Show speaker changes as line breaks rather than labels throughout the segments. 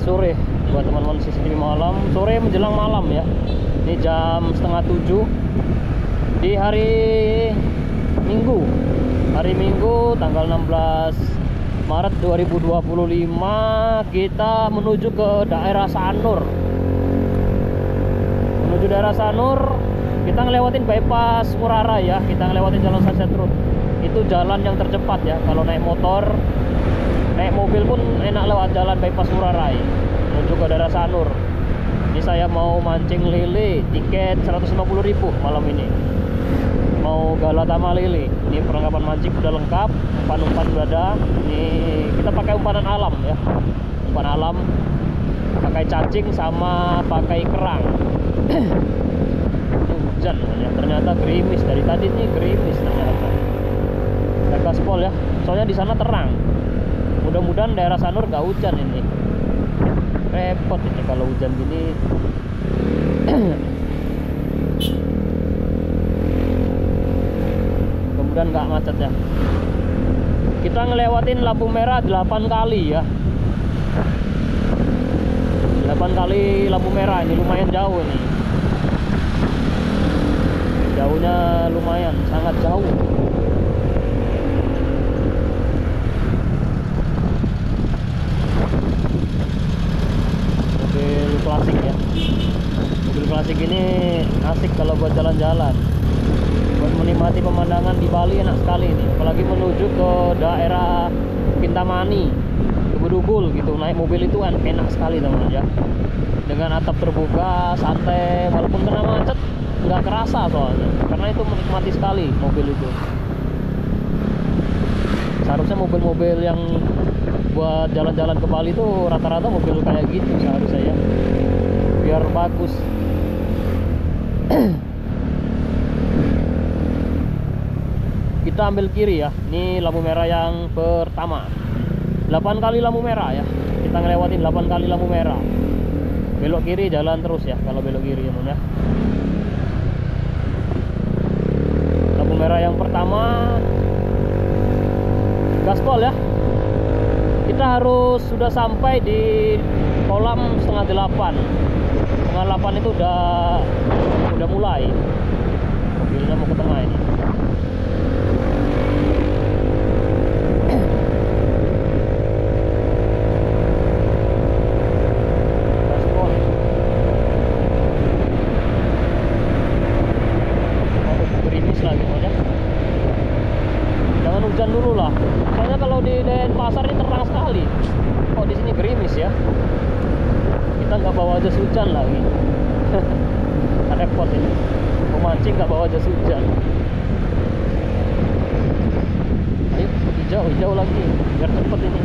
sore buat teman-teman CCTV malam, sore menjelang malam ya. Ini jam setengah 7 di hari Minggu. Hari Minggu tanggal 16 Maret 2025. Kita menuju ke daerah Sanur. Menuju daerah Sanur, kita ngelewatin bypass Ngurah Rai ya. Kita ngelewatin jalan Sunset Road. Itu jalan yang tercepat ya. Kalau naik motor, naik mobil pun enak lewat jalan bypass Ngurah Rai menuju ke daerah Sanur. Ini saya mau mancing lele, tiket 150.000 malam ini. Mau galatama lele. Ini perlengkapan mancing udah lengkap, umpan-umpan udah ada. Ini kita pakai umpanan alam ya. Umpan alam, pakai cacing sama pakai kerang. Hujan ya, ternyata gerimis dari tadi nih, gerimis ternyata. Kita gaspol ya. Soalnya di sana terang. Mudah-mudahan daerah Sanur gak hujan ini. Repot ini kalau hujan gini. Mudah-mudahan gak macet ya. Kita ngelewatin lampu merah 8 kali ya. 8 kali lampu merah, ini lumayan jauh nih. Jauhnya lumayan, sangat jauh. Klasik ya, mobil klasik ini asik kalau buat jalan-jalan, buat menikmati pemandangan di Bali enak sekali ini. Apalagi menuju ke daerah Kintamani, ke Bedugul gitu, naik mobil itu kan enak sekali teman-teman ya. Dengan atap terbuka, santai, walaupun kena macet nggak kerasa soalnya, karena itu menikmati sekali mobil itu. Seharusnya mobil-mobil yang buat jalan-jalan ke Bali itu rata-rata mobil kayak gitu seharusnya ya, biar bagus. Kita ambil kiri ya. Ini lampu merah yang pertama. 8 kali lampu merah ya. Kita ngelewatin 8 kali lampu merah. Belok kiri, jalan terus ya kalau belok kiri ya. Lampu merah yang pertama, gaspol ya. Kita harus sudah sampai di kolam setengah 8. Setengah 8 itu udah mulai. Mobilnya mau ke tengah ini. Gaspol. Gerimis lagi ya. Jangan hujan dulu lah. Soalnya kalau di Denpasar ini terang sekali. Kok di sini gerimis ya? Kita nggak bawa jas hujan lagi. Repot ini. Memancing nggak bawa jas hujan. Ayo hijau lagi, biar cepet ini.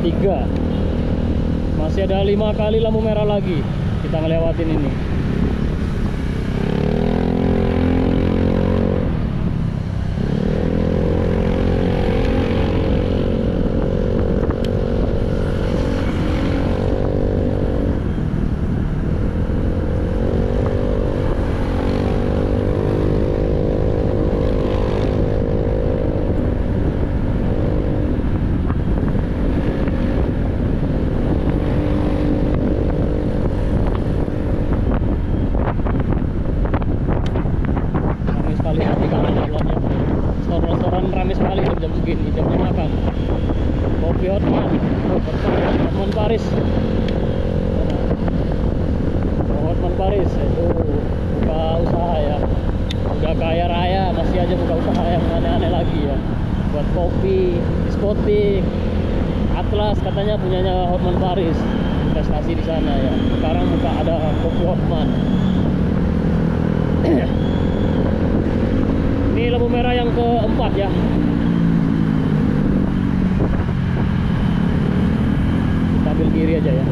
3. Masih ada 5 kali lampu merah lagi kita ngelewatin ini. Restoran ramai sekali jam segini, jamnya makan. Kopi Hotman Paris. Hotman Paris itu buka usaha ya. Udah kaya raya masih aja buka usaha yang aneh-aneh lagi ya. Buat kopi, diskotik. Atlas katanya punyanya Hotman Paris. Investasi di sana ya. Sekarang buka ada kopi Hotman. Ini lampu merah yang keempat ya. Kita ambil kiri aja ya.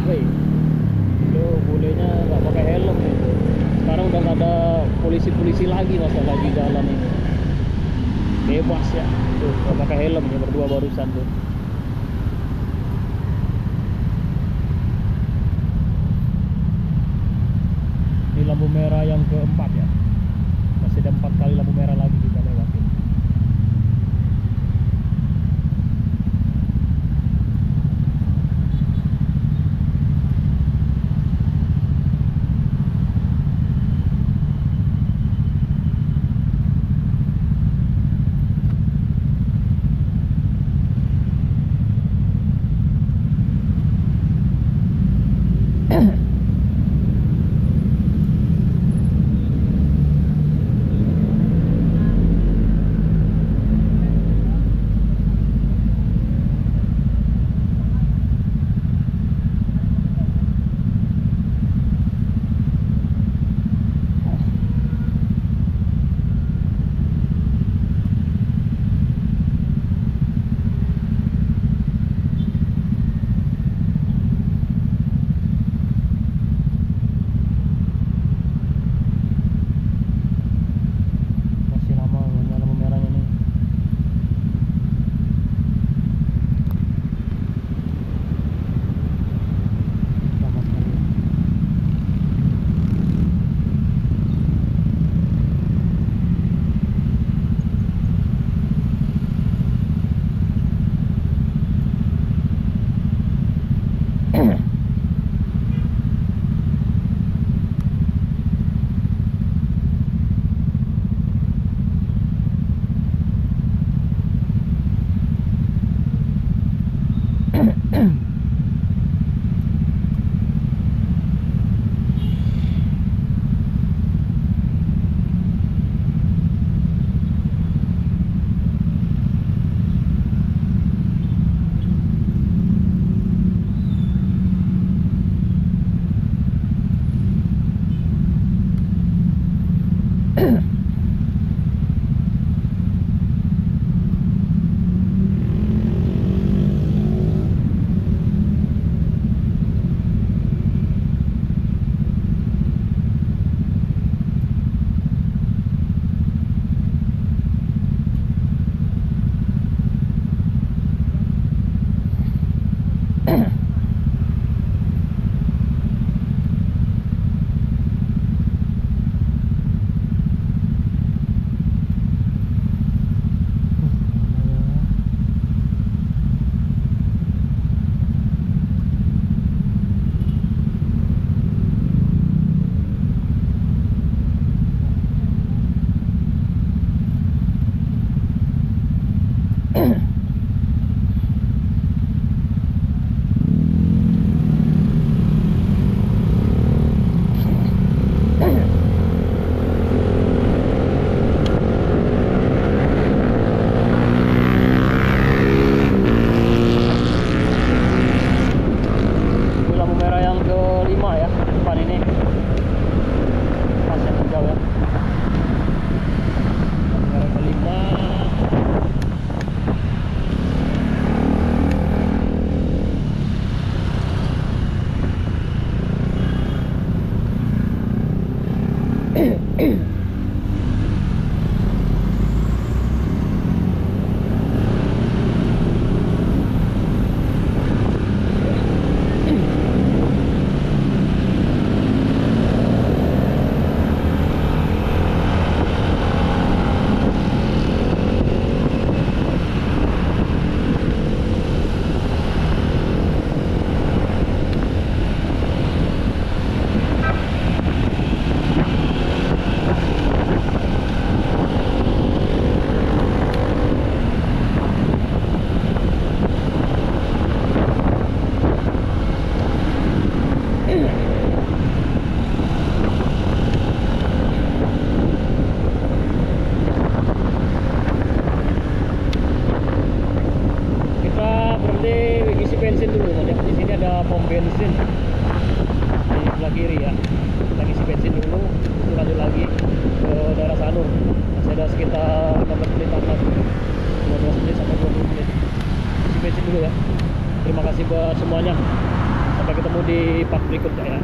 Woi. Lo bolehnya nggak pakai helm ya. Sekarang udah nggak ada polisi-polisi lagi masalah di jalan ini. Bebas ya. Tuh nggak pakai helm ya, berdua barusan tuh. Ini lampu merah yang keempat ya. Masih ada 4 kali lampu merah lagi kita lewatin. bensin dulu teman-teman. Di sini ada pom bensin di sebelah kiri ya. Kita isi bensin dulu, terus lanjut lagi ke daerah Sanur. Masih ada sekitar 15 menitan, 15 menit sampai 20 menit. Isi bensin dulu ya. Terima kasih buat semuanya. Sampai ketemu di part berikutnya ya.